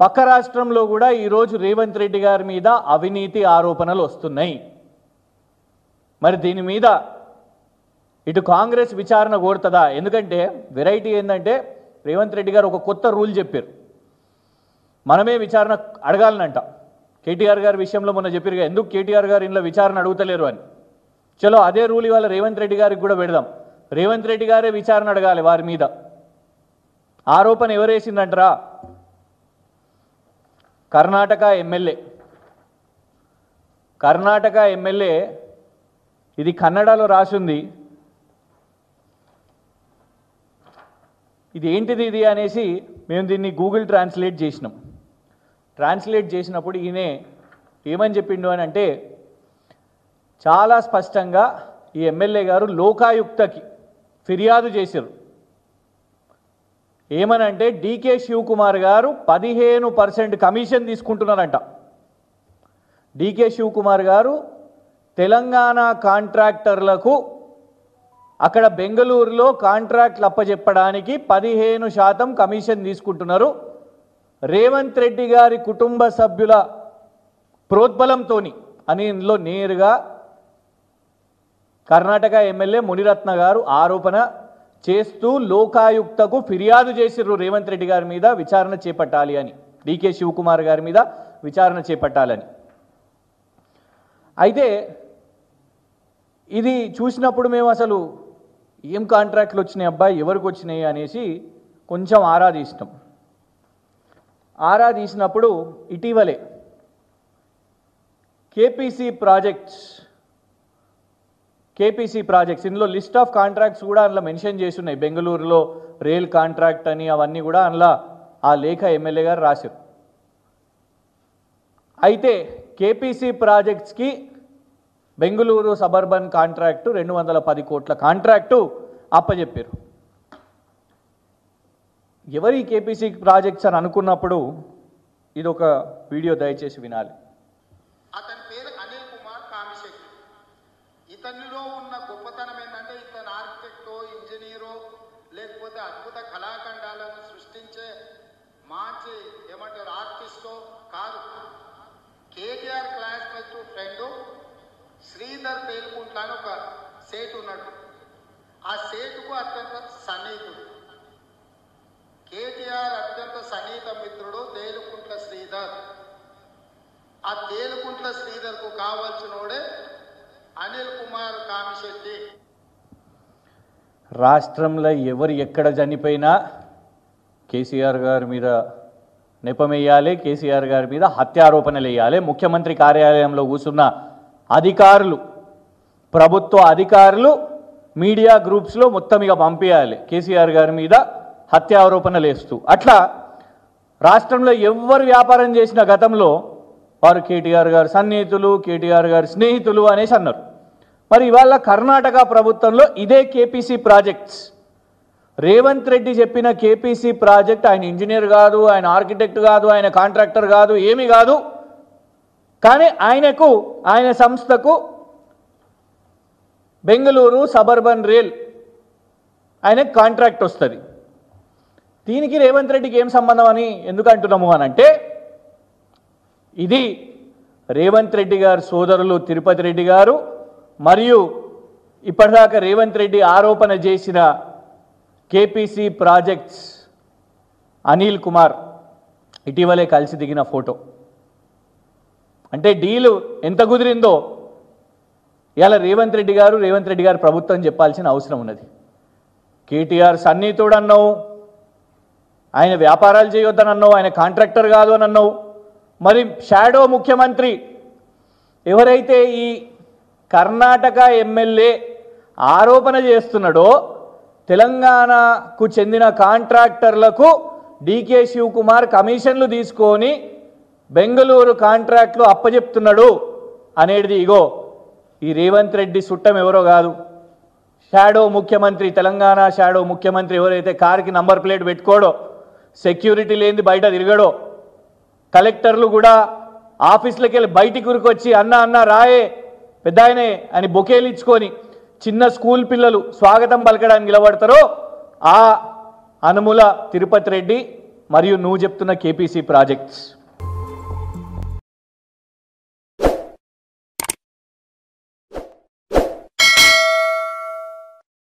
పక్క రాష్ట్రంలో కూడా ఈరోజు రేవంత్ రెడ్డి గారి మీద అవినీతి ఆరోపణలు వస్తున్నాయి. మరి దీని మీద ఇటు కాంగ్రెస్ విచారణ కోరుతుందా? ఎందుకంటే వెరైటీ ఏంటంటే రేవంత్ రెడ్డి గారు ఒక కొత్త రూల్ చెప్పారు, మనమే విచారణ అడగాలనంట. కేటీఆర్ గారి విషయంలో మొన్న చెప్పారు, ఎందుకు కేటీఆర్ గారు ఇంట్లో విచారణ అడుగుతలేరు అని. చలో అదే రూల్ ఇవాళ రేవంత్ రెడ్డి గారికి కూడా పెడదాం. రేవంత్ రెడ్డి గారే విచారణ అడగాలి వారి మీద. ఆరోపణ ఎవరేసిందంటారా? కర్ణాటక ఎమ్మెల్యే ఇది కన్నడలో రాసింది. ఇది ఏంటిది ఇది అనేసి మేము దీన్ని గూగుల్ ట్రాన్స్లేట్ చేసినాం. ట్రాన్స్లేట్ చేసినప్పుడు ఈయనే ఏమని చెప్పిండు అని అంటే, చాలా స్పష్టంగా ఈ ఎమ్మెల్యే గారు లోకాయుక్తకి ఫిర్యాదు చేశారు. ఏమనంటే డీకే శివకుమార్ గారు 15% కమిషన్ తీసుకుంటున్నారంట. డీకే శివకుమార్ గారు తెలంగాణ కాంట్రాక్టర్లకు అక్కడ బెంగళూరులో కాంట్రాక్ట్లు అప్పచెప్పడానికి 15% కమిషన్ తీసుకుంటున్నారు. రేవంత్ రెడ్డి గారి కుటుంబ సభ్యుల ప్రోద్బలంతో అని ఇందులో నేరుగా కర్ణాటక ఎమ్మెల్యే మునిరత్న గారు ఆరోపణ చేస్తూ లోకాయుక్తకు ఫిర్యాదు చేసిర్రు రేవంత్ రెడ్డి గారి మీద విచారణ చేపట్టాలి అని, డీకే శివకుమార్ గారి మీద విచారణ చేపట్టాలని. అయితే ఇది చూసినప్పుడు మేము అసలు ఏం కాంట్రాక్ట్లు వచ్చినాయి అబ్బాయి, ఎవరికి వచ్చినాయి అనేసి కొంచెం ఆరా తీసినప్పుడు ఇటీవలే కేపీసీ ప్రాజెక్ట్స్ ఇందులో లిస్ట్ ఆఫ్ కాంట్రాక్ట్స్ కూడా అందులో మెన్షన్ చేసి ఉన్నాయి. బెంగళూరులో రైల్ కాంట్రాక్ట్ అని అవన్నీ కూడా అందులో ఆ లేఖ ఎమ్మెల్యే గారు రాశారు. అయితే కేపీసీ ప్రాజెక్ట్స్కి బెంగళూరు సబర్బన్ కాంట్రాక్టు 210 కోట్ల కాంట్రాక్టు అప్పచెప్పారు. ఎవరి కేపీసీ ప్రాజెక్ట్స్ అని అనుకున్నప్పుడు ఇది ఒక వీడియో దయచేసి వినాలి. అతని పేరు అనిల్ కుమార్ కామిశెట్టి. ఇతనిలో ఉన్న గొప్పతనం ఏంటంటే ఇతను ఆర్కిటెక్టో ఇంజనీరో లేకపోతే అద్భుత కళాఖండాలను సృష్టించే మంచి ఏమంటారు ఆర్టిస్టో కాదు. కేటీఆర్ క్లాస్మేట్ ఫ్రెండ్ శ్రీధర్ తేలుకుంట్ల అని ఒక సేటు ఉన్నాడు. ఆ సేటుకు అత్యంత సన్నిహితుడు. కేటీఆర్ అత్యంత సన్నిహిత మిత్రుడు తేలుకుంట్ల శ్రీధర్. ఆ తేలుకుంట్ల శ్రీధర్కు కావాల్సినోడే అనిల్ కుమార్ కామిశెట్టి. రాష్ట్రంలో ఎవరు ఎక్కడ చనిపోయినా కేసీఆర్ గారి మీద నెపమేయాలి, కేసీఆర్ గారి మీద హత్యారోపణలు వేయాలి. ముఖ్యమంత్రి కార్యాలయంలో కూర్చున్న అధికారులు, ప్రభుత్వ అధికారులు మీడియా గ్రూప్స్లో మొత్తం ఇక పంపించాలి కేసీఆర్ గారి మీద హత్యారోపణలు వేస్తూ. అట్లా రాష్ట్రంలో ఎవరు వ్యాపారం చేసిన గతంలో వారు కేటీఆర్ గారు సన్నిహితులు, కేటీఆర్ గారు స్నేహితులు అనేసి అన్నారు. మరి ఇవాళ కర్ణాటక ప్రభుత్వంలో ఇదే కేపీసీ ప్రాజెక్ట్స్, రేవంత్ రెడ్డి చెప్పిన కేపీసీ ప్రాజెక్ట్, ఆయన ఇంజనీర్ కాదు, ఆయన ఆర్కిటెక్ట్ కాదు, ఆయన కాంట్రాక్టర్ కాదు, ఏమీ కాదు. కానీ ఆయన సంస్థకు బెంగళూరు సబర్బన్ రైల్ ఆయనకు కాంట్రాక్ట్ వస్తుంది. దీనికి రేవంత్ రెడ్డికి ఏం సంబంధం అని ఎందుకు అంటున్నాము అని అంటే, ఇది రేవంత్ రెడ్డి గారు సోదరులు తిరుపతి రెడ్డి గారు మరియు ఇప్పటిదాకా రేవంత్ రెడ్డి ఆరోపణ చేసిన కేపీసీ ప్రాజెక్ట్స్ అనిల్ కుమార్ ఇటీవలే కలిసి దిగిన ఫోటో. అంటే డీలు ఎంత కుదిరిందో ఇలా రేవంత్ రెడ్డి గారు ప్రభుత్వం చెప్పాల్సిన అవసరం ఉన్నది. కేటీఆర్ సన్నిహితుడు అన్నావు, ఆయన వ్యాపారాలు చేయొద్దని అన్నావు, ఆయన కాంట్రాక్టర్ కాదు అని అన్నావు. మరి షాడో ముఖ్యమంత్రి ఎవరైతే ఈ కర్ణాటక ఎమ్మెల్యే ఆరోపణ చేస్తున్నాడో, తెలంగాణకు చెందిన కాంట్రాక్టర్లకు డీకే శివకుమార్ కమిషన్లు తీసుకొని బెంగళూరు కాంట్రాక్ట్లు అప్పచెప్తున్నాడు అనేది ఇగో ఈ రేవంత్ రెడ్డి సుట్టం ఎవరో కాదు, షాడో ముఖ్యమంత్రి, తెలంగాణ షాడో ముఖ్యమంత్రి ఎవరైతే కారుకి నంబర్ ప్లేట్ పెట్టుకోడో, సెక్యూరిటీ లేనిది బయట తిరగడో, కలెక్టర్లు కూడా ఆఫీసులకి వెళ్ళి బయటికి ఉరికొచ్చి అన్న రాయే పెద్ద ఆయనే అని బొకేలు ఇచ్చుకొని చిన్న స్కూల్ పిల్లలు స్వాగతం పలకడానికి నిలబడతారో ఆ అనుముల తిరుపతి రెడ్డి మరియు నువ్వు చెప్తున్న కేపీసీ ప్రాజెక్ట్స్